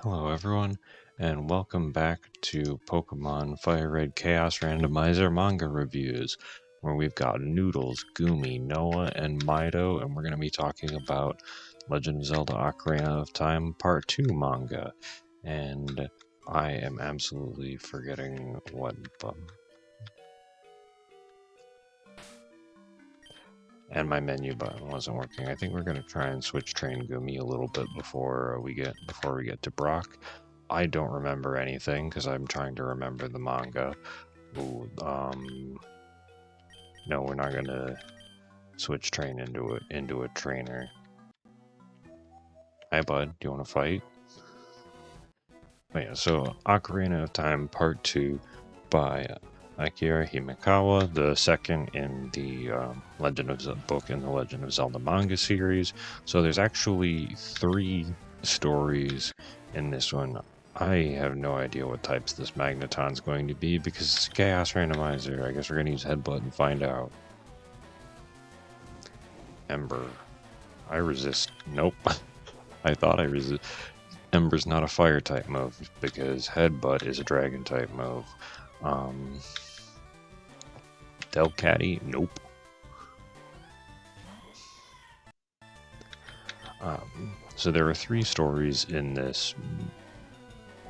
Hello everyone, and welcome back to Pokemon Fire Red Chaos Randomizer manga reviews, where we've got Noodles, Gumi, Noah, and Mido, and we're going to be talking about Legend of Zelda Ocarina of Time Part 2 manga. And I am absolutely forgetting what and my menu button wasn't working. I think we're going to try and switch train Gumi a little bit before we get to Brock. I don't remember anything because I'm trying to remember the manga. Ooh, no, we're not gonna switch train into a trainer. Hi, bud. Do you want to fight? But yeah, so Ocarina of Time Part 2 by Akira Himekawa, the second in the Legend of Zelda book in the Legend of Zelda manga series. So there's actually 3 stories in this one. I have no idea what types this Magneton's going to be because it's a Chaos Randomizer. I guess we're going to use Headbutt and find out. Ember. I resist. Nope. I thought I resist. Ember's not a fire type move because Headbutt is a dragon type move. Delcatty? Nope. So there are 3 stories in this.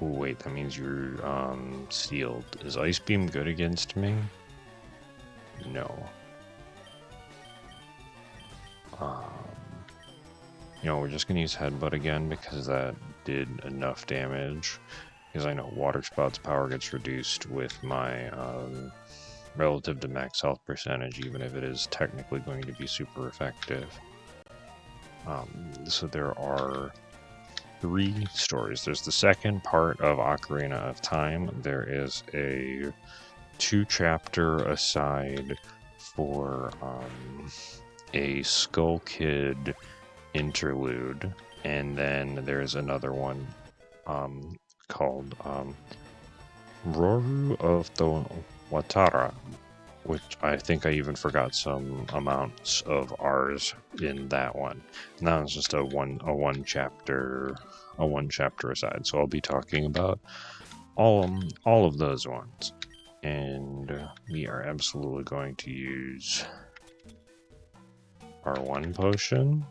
Oh wait, that means you're sealed. Is Ice Beam good against me? No. We're just gonna use Headbutt again because that did enough damage. Because I know Water Spout's power gets reduced with my relative to max health percentage, even if it is technically going to be super effective. So there are 3 stories. There's the second part of Ocarina of Time. There is a 2-chapter aside for a Skull Kid interlude, and then there's another one called Roru of the Watara, which I think I even forgot some amounts of R's in that one. And that was just a one chapter aside. So I'll be talking about all of those ones, and we are absolutely going to use our 1 potion.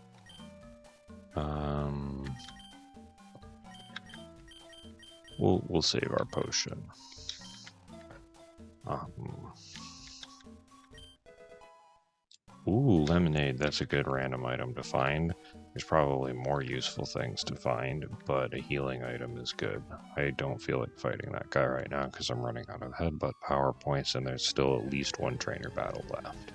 We'll save our potion. Ooh, lemonade. That's a good random item to find. There's probably more useful things to find, but a healing item is good. I don't feel like fighting that guy right now because I'm running out of Headbutt power points, and there's still at least 1 trainer battle left.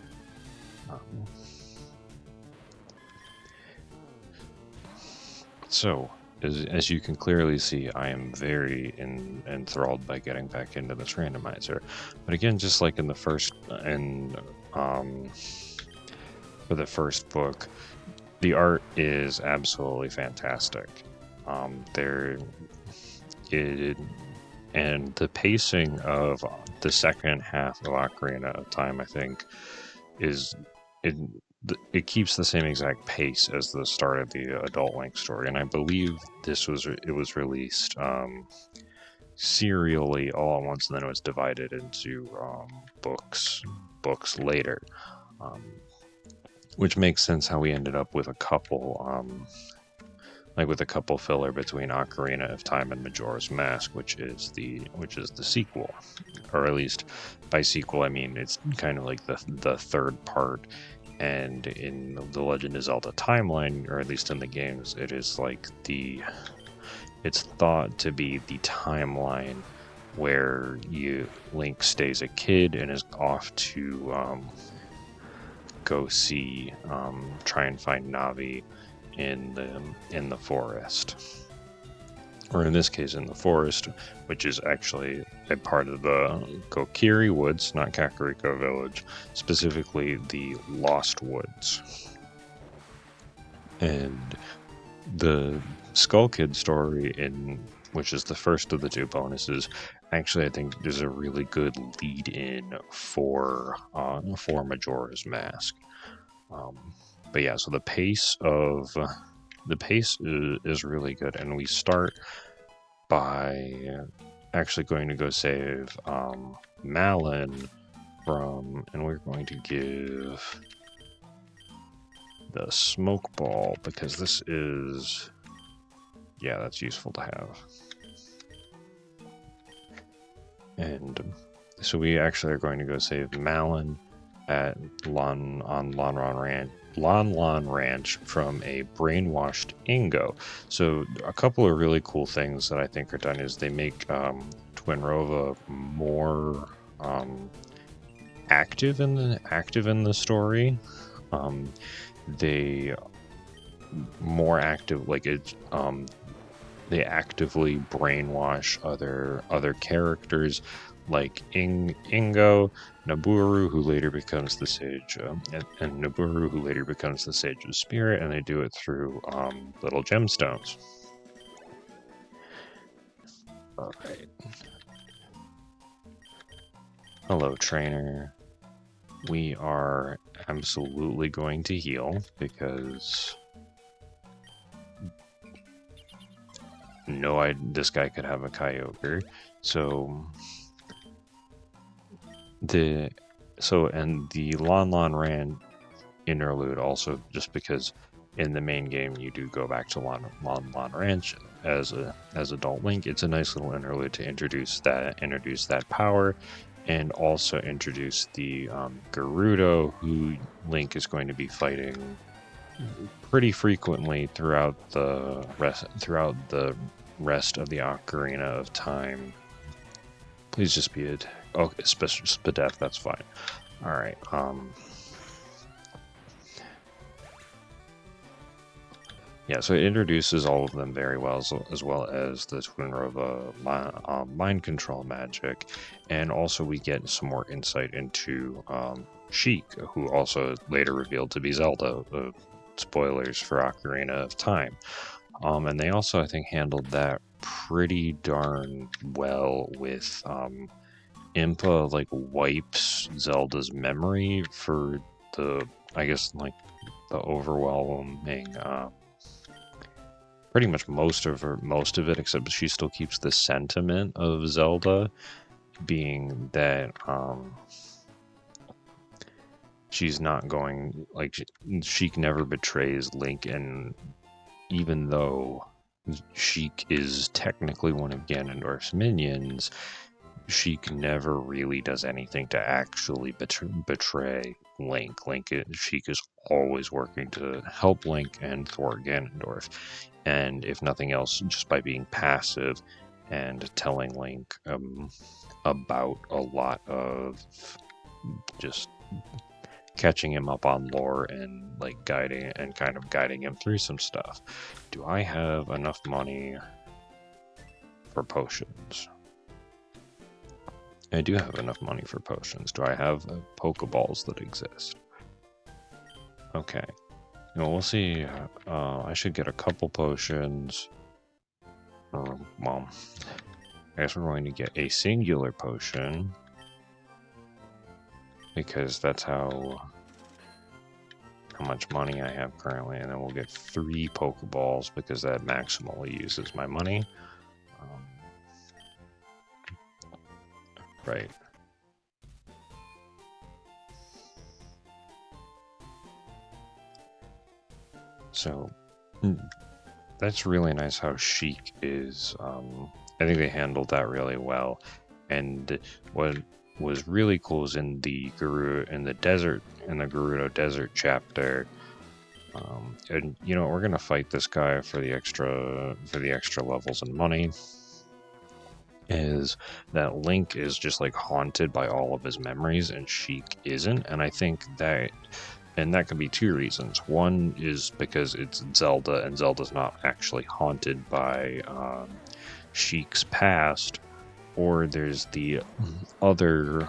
So, as you can clearly see, I am very enthralled by getting back into this randomizer. But again, just like in the first, for the first book, the art is absolutely fantastic. And the pacing of the second half of Ocarina of Time, I think, it keeps the same exact pace as the start of the Adult Link story, and I believe it was released serially all at once, and then it was divided into books later, which makes sense how we ended up with a couple filler between Ocarina of Time and Majora's Mask, which is the sequel, or at least by sequel I mean it's kind of like the third part. And in the Legend of Zelda timeline, or at least in the games, it's thought to be the timeline where Link stays a kid and is off to go try and find Navi in the forest. Or in this case, in the forest, which is actually a part of the Kokiri Woods, not Kakariko Village, specifically the Lost Woods. And the Skull Kid story, which is the first of the 2 bonuses, actually I think is a really good lead-in for Majora's Mask. But yeah, so the pace is really good, and we start by actually going to go save Malin from, and we're going to give the smoke ball because this is, yeah, that's useful to have. And so we actually are going to go save Malin at Lon Ranch from a brainwashed Ingo. So a couple of really cool things that I think are done is they make Twinrova more active in the story. They more active, like it. They actively brainwash other characters like Ingo, Naburu, who later becomes the Sage, and Naburu, who later becomes the Sage of Spirit, and they do it through little gemstones. All right. Hello, trainer. We are absolutely going to heal because this guy could have a Kyogre. And the Lon Ran interlude also, just because in the main game you do go back to Lon Ranch as adult Link. It's a nice little interlude to introduce that power, and also introduce the Gerudo, who Link is going to be fighting pretty frequently throughout the rest of the Ocarina of Time. Please just be it. Oh, especially Spadef, that's fine. Alright, yeah, so it introduces all of them very well, as well as the Twinrova mind control magic, and also we get some more insight into Sheik, who also later revealed to be Zelda. Spoilers for Ocarina of Time. And they also, I think, handled that pretty darn well with Impa, like, wipes Zelda's memory for the, I guess, like, the overwhelming, pretty much most of it, except she still keeps the sentiment of Zelda, being that, she's not going, like, Sheik never betrays Link, and even though Sheik is technically one of Ganondorf's minions, Sheik never really does anything to actually betray Link. Sheik is always working to help Link and thwart Ganondorf, and if nothing else, just by being passive and telling Link about a lot of just catching him up on lore and like guiding him through some stuff. Do I have enough money for potions? I do have enough money for potions. Do I have Pokeballs that exist? Okay. Well, we'll see. I should get a couple potions. Well, I guess we're going to get a singular potion, because that's how much money I have currently, and then we'll get 3 Pokeballs because that maximally uses my money. Right. So that's really nice how Sheik is. I think they handled that really well. And what was really cool is in the Gerudo Desert chapter. And you know, we're gonna fight this guy for the extra levels and money. Is that Link is just like haunted by all of his memories, and Sheik isn't, and I think that. And that could be 2 reasons. One is because it's Zelda, and Zelda's not actually haunted by Sheik's past. Or there's the other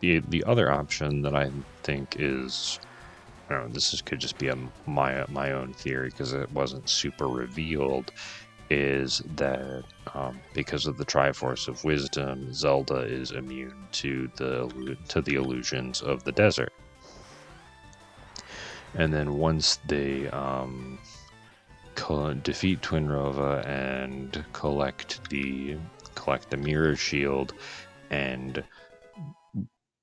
the other option that I think is, I don't know, could just be my own theory because it wasn't super revealed, is that because of the Triforce of Wisdom, Zelda is immune to the illusions of the desert. And then once they defeat Twinrova and collect the mirror shield and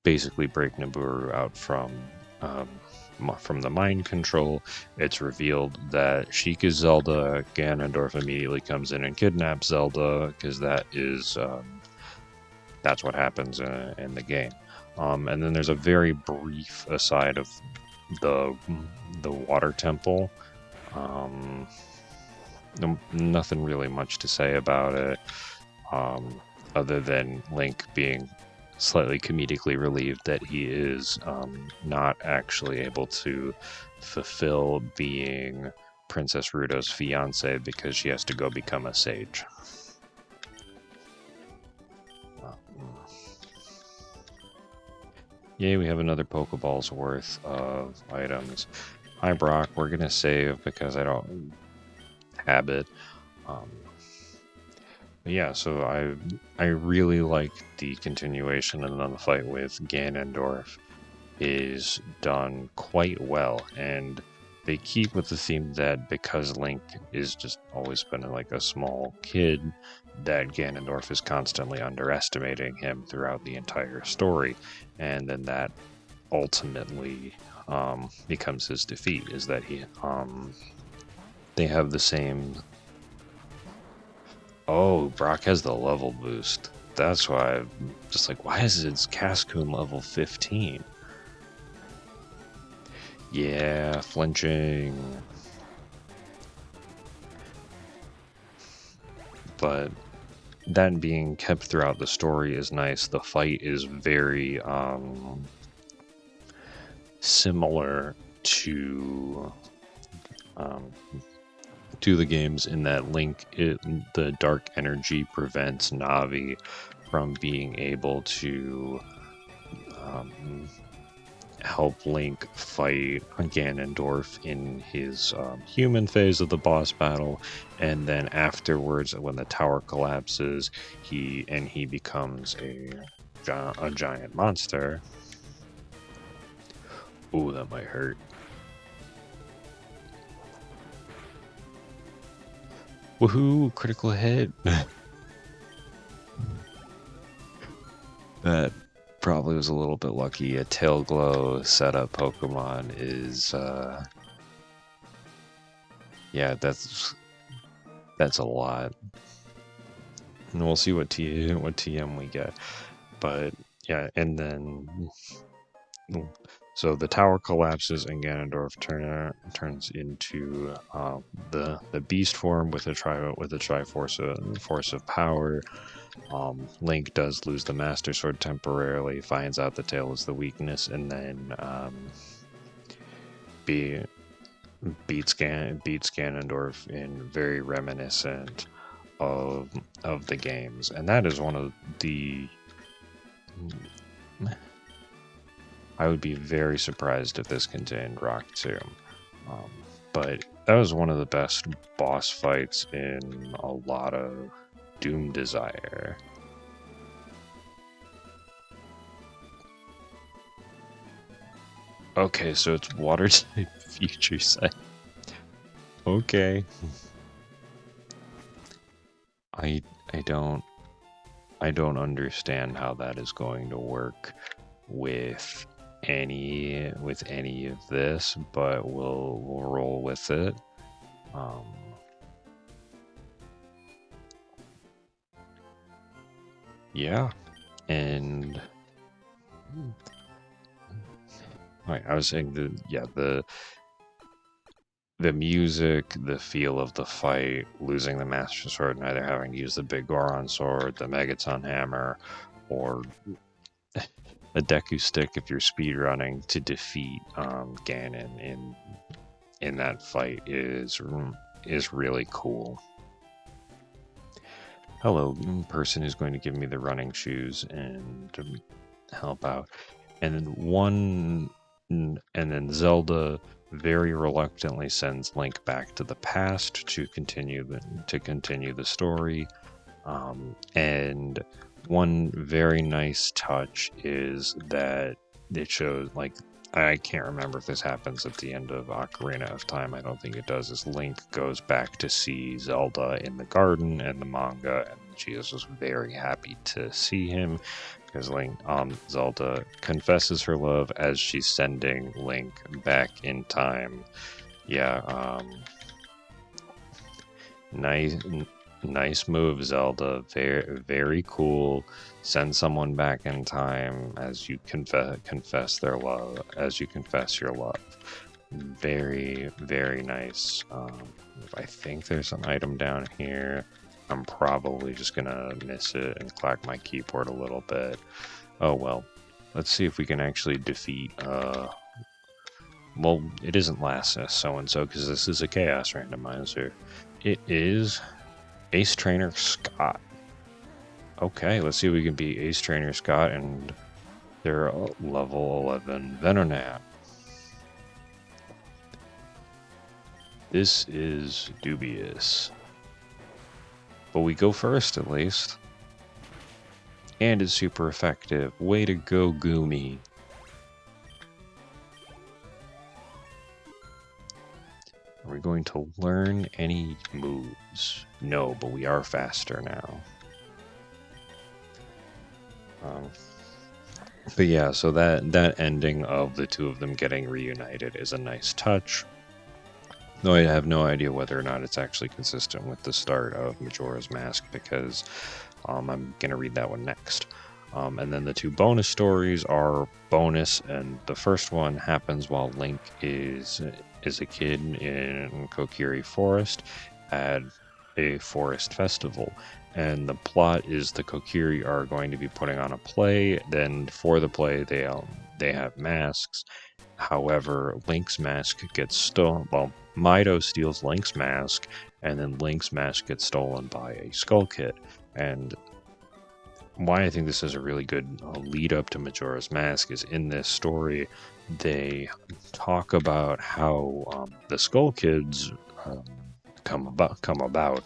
basically break Nibiru out from the mind control. It's revealed that Sheik is Zelda. Ganondorf immediately comes in and kidnaps Zelda because that's what happens in the game. And then there's a very brief aside of the water temple. Nothing really much to say about it, other than Link being slightly comedically relieved that he is not actually able to fulfill being Princess Ruto's fiance because she has to go become a sage. Yay, we have another Pokeball's worth of items. Hi Brock, we're gonna save because I don't have it. Yeah, so I really like the continuation, and then the fight with Ganondorf is done quite well, and they keep with the theme that because Link is just always been like a small kid, that Ganondorf is constantly underestimating him throughout the entire story, and then that ultimately becomes his defeat, is that they have the same. Oh, Brock has the level boost. That's why I'm just like, why is its Cascoon level 15? Yeah, flinching. But that being kept throughout the story is nice. The fight is very similar to the games in that Link, the dark energy prevents Navi from being able to help Link fight Ganondorf in his human phase of the boss battle, and then afterwards, when the tower collapses, he becomes a giant monster. Ooh, that might hurt. Woohoo! Critical hit! That probably was a little bit lucky. A Tail Glow setup Pokemon is, yeah, that's a lot. And we'll see what TM we get. But yeah, and then so the tower collapses and Ganondorf turns into the beast form with a Triforce force of power. Link does lose the Master Sword temporarily, finds out the tail is the weakness, and then beats Ganondorf in very reminiscent of the games, and that is one of the. I would be very surprised if this contained Rock Tomb, but that was one of the best boss fights in a lot of Doom Desire. Okay, so it's water type future sight. Okay. I don't understand how that is going to work with any of this, but we'll roll with it. Yeah, and I was saying the music, the feel of the fight, losing the Master Sword, and either having to use the Big Goron Sword, the Megaton Hammer, or a Deku Stick if you're speedrunning to defeat Ganon in that fight is really cool. Hello, person who's going to give me the running shoes and to help out. And then Zelda very reluctantly sends Link back to the past to continue the story. And one very nice touch is that it shows, like, I can't remember if this happens at the end of Ocarina of Time. I don't think it does. Is Link goes back to see Zelda in the garden and the manga, and she is just very happy to see him because Zelda confesses her love as she's sending Link back in time. Yeah, nice, nice move, Zelda. Very, very cool. Send someone back in time as you confess their love, as you confess your love. Very, very nice. I think there's an item down here. I'm probably just gonna miss it and clack my keyboard a little bit. Oh well. Let's see if we can actually defeat, well, it isn't last so-and-so because this is a chaos randomizer. It is Ace Trainer Scott. Okay, let's see if we can beat Ace Trainer Scott and their level 11 Venonat. This is dubious. But we go first, at least. And it's super effective. Way to go, Goomy. Are we going to learn any moves? No, but we are faster now. But yeah, so that ending of the two of them getting reunited is a nice touch. Though I have no idea whether or not it's actually consistent with the start of Majora's Mask, because I'm going to read that one next. And then the two bonus stories are bonus, and the first one happens while Link is a kid in Kokiri Forest at a forest festival. And the plot is the Kokiri are going to be putting on a play. Then for the play, they have masks. However, Link's mask gets stolen. Well, Mido steals Link's mask, and then Link's mask gets stolen by a Skull Kid. And why I think this is a really good lead up to Majora's Mask is in this story, they talk about how the Skull Kids come about,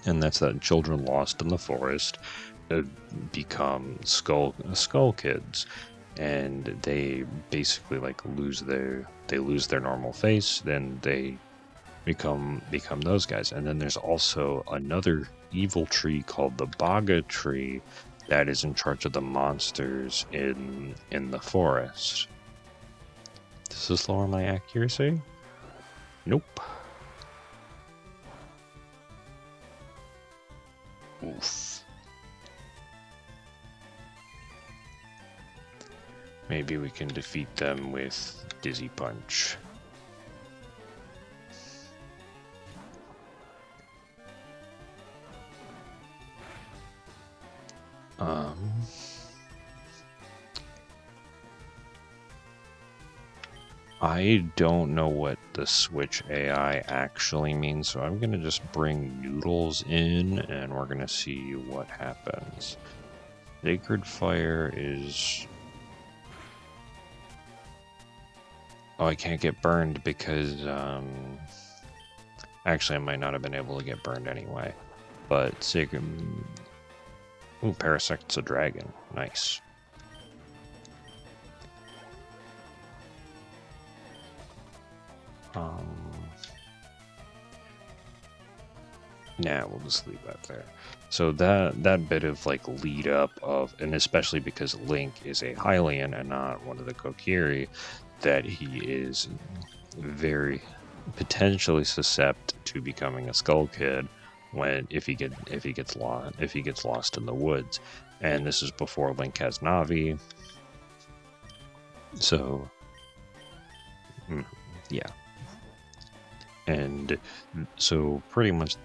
and that's that children lost in the forest become skull kids, and they basically lose their normal face, then they become those guys. And then there's also another evil tree called the Baga tree that is in charge of the monsters in the forest. Does this lower my accuracy? Nope. Oof. Maybe we can defeat them with Dizzy Punch. I don't know what the Switch AI actually means, so I'm gonna just bring Noodles in and we're gonna see what happens. Sacred Fire is... Oh, I can't get burned because, actually I might not have been able to get burned anyway. But Sacred... Ooh, Parasect's a dragon. Nice. Nah, we'll just leave that there. So that bit of lead up of, and especially because Link is a Hylian and not one of the Kokiri, that he is very potentially susceptible to becoming a Skull Kid if he gets lost in the woods. And this is before Link has Navi. So yeah. And so pretty much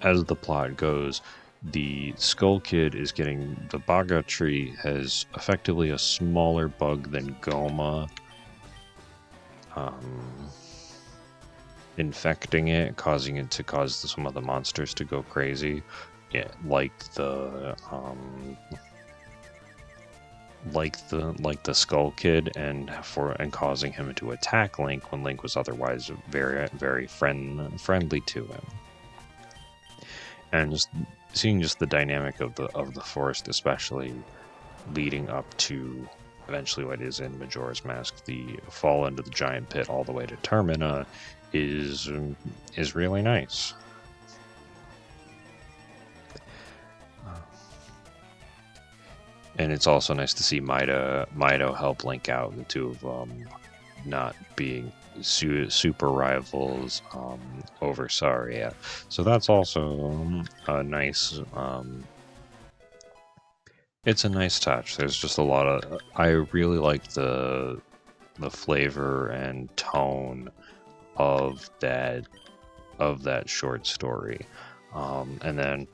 as the plot goes, the Skull Kid is getting... The Baga tree has effectively a smaller bug than Goma, infecting it, causing it to cause some of the monsters to go crazy. Yeah, like the Skull Kid, and causing him to attack Link when Link was otherwise very, very friendly to him. And just seeing the dynamic of the forest, especially leading up to eventually what is in Majora's Mask, the fall into the giant pit all the way to Termina, is really nice. And it's also nice to see Mido help Link out, the two of them not being super rivals over Saria. So that's also a nice. It's a nice touch. There's just a lot of. I really like the flavor and tone of that short story, and then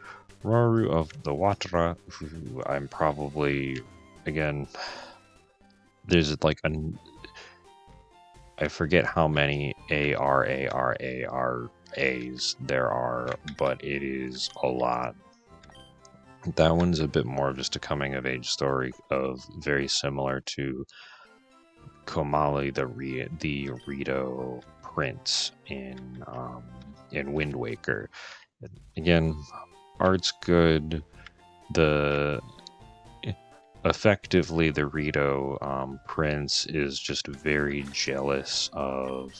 Roru of the Watra, who I'm probably, again, there's like I forget how many ARARARAs there are, but it is a lot. That one's a bit more of just a coming of age story, of very similar to Komali, the Rito prince in Wind Waker. Again, art's good. Effectively, the Rito prince is just very jealous of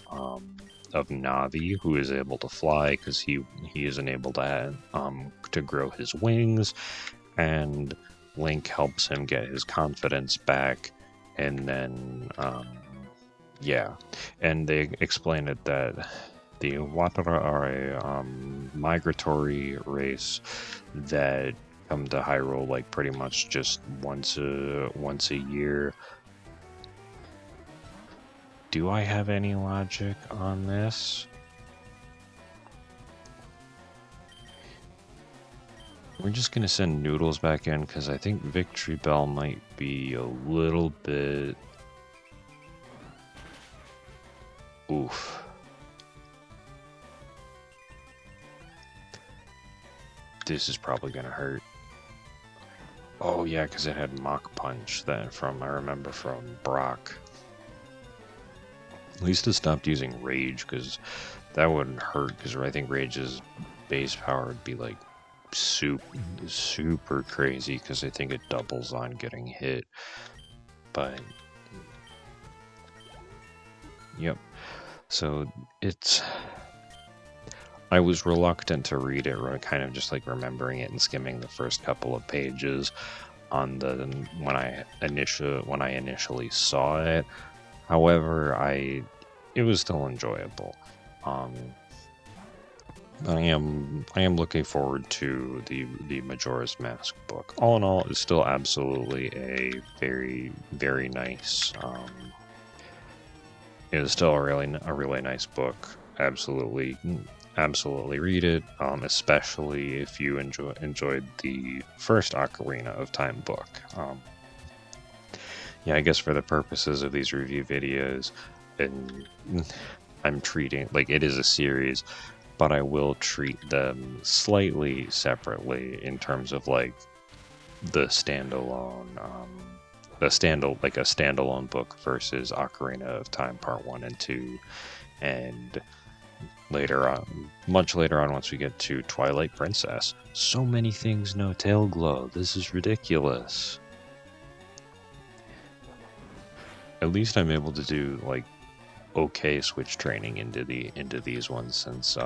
Navi, who is able to fly because he is enabled to grow his wings, and Link helps him get his confidence back, and then yeah, and they explain it that the Watara are a migratory race that come to Hyrule like pretty much just once a year. Do I have any logic on this? We're just gonna send Noodles back in because I think Victory Bell might be a little bit. Oof. This is probably gonna hurt. Oh yeah, because it had Mach Punch that I remember from Brock. At least it stopped using Rage, because that wouldn't hurt, because I think Rage's base power would be like super crazy, because I think it doubles on getting hit. But yep. So I was reluctant to read it, kind of just like remembering it and skimming the first couple of pages on when I initially saw it. However, it was still enjoyable. I am looking forward to the Majora's Mask book. All in all, it's still absolutely a very, very nice. It is still a really nice book. Absolutely read it. Especially if you enjoyed the first Ocarina of Time book. Yeah, I guess for the purposes of these review videos, and I'm treating like it is a series, but I will treat them slightly separately in terms of like the standalone, a standalone book versus Ocarina of Time Part 1 and 2, and later on, much later on, once we get to Twilight Princess. So many things, no tail glow. This is ridiculous. At least I'm able to do like okay switch training into these ones, since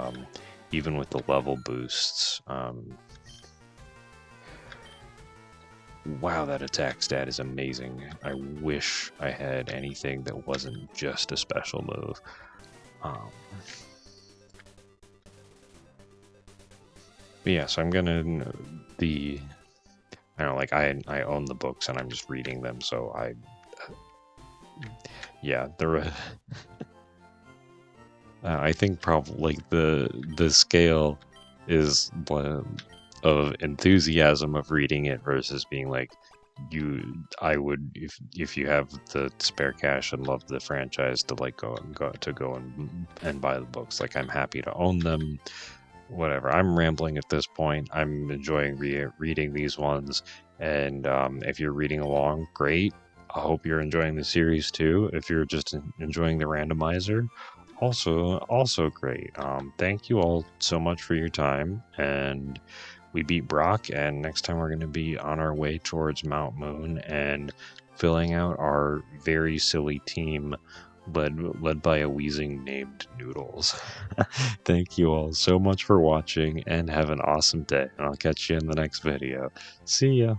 even with the level boosts, wow, that attack stat is amazing. I wish I had anything that wasn't just a special move. But yeah, so I'm gonna I don't know, like I own the books and I'm just reading them, so yeah, I think probably like the scale is one of enthusiasm of reading it versus being like I would, if you have the spare cash and love the franchise, to like go and buy the books. Like, I'm happy to own them. Whatever. I'm rambling at this point. I'm enjoying reading these ones, and if you're reading along, great. I hope you're enjoying the series too. If you're just enjoying the randomizer, also great. Thank you all so much for your time, and we beat Brock, and next time we're going to be on our way towards Mount Moon and filling out our very silly team led by a wheezing named Noodles. Thank you all so much for watching and have an awesome day. And I'll catch you in the next video. See ya.